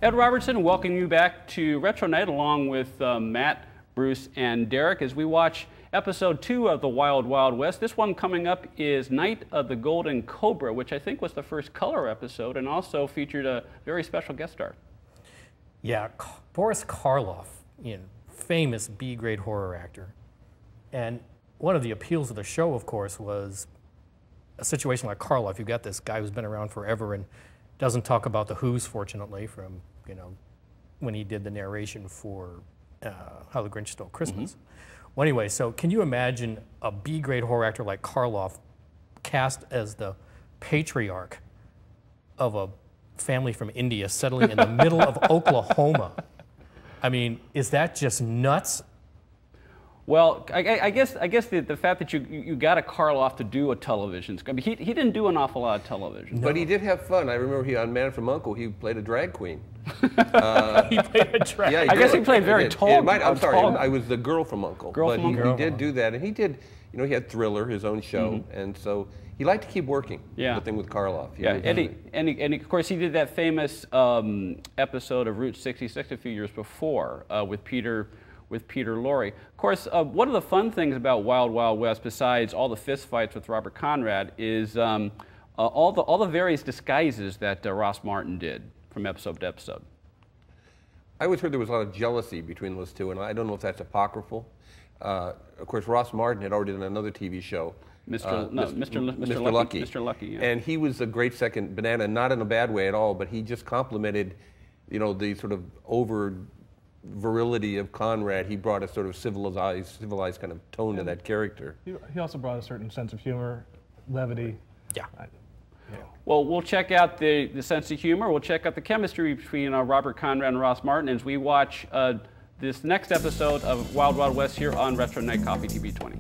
Ed Robertson, welcoming you back to Retro Night along with Matt, Bruce, and Derek as we watch episode 2 of the Wild Wild West. This one coming up is Night of the Golden Cobra, which I think was the first color episode and also featured a very special guest star. Yeah, Boris Karloff, famous B-grade horror actor. And one of the appeals of the show, of course, was a situation like Karloff. You've got this guy who's been around forever and doesn't talk about the Who's, fortunately, from, when he did the narration for How the Grinch Stole Christmas. Well, anyway, so can you imagine a B-grade horror actor like Karloff cast as the patriarch of a family from India settling in the middle of Oklahoma? I mean, is that just nuts? Well, I guess the fact that you got a Karloff to do a television, I mean, he didn't do an awful lot of television. No. But he did have fun. I remember on Man from U.N.C.L.E. he played a drag queen. He played a drag. Yeah, I guess he played very tall. I'm sorry, I was the girl from U.N.C.L.E. He did do that, and he did. He had Thriller, his own show, and so he liked to keep working. Yeah. The thing with Karloff. Yeah, and of course he did that famous episode of Route 66 a few years before with Peter Lorre. Of course, one of the fun things about Wild Wild West, besides all the fist fights with Robert Conrad, is all the various disguises that Ross Martin did from episode to episode. I always heard there was a lot of jealousy between those two, and I don't know if that's apocryphal. Of course, Ross Martin had already done another TV show, Mr. Lucky. Mr. Lucky, yeah. And he was a great second banana, not in a bad way at all, but he just complimented, the sort of over virility of Conrad. He brought a sort of civilized kind of tone to that character. He also brought a certain sense of humor, levity. Yeah. Well, we'll check out the sense of humor. We'll check out the chemistry between Robert Conrad and Ross Martin as we watch this next episode of Wild Wild West here on Retro Night KOFY TV 20.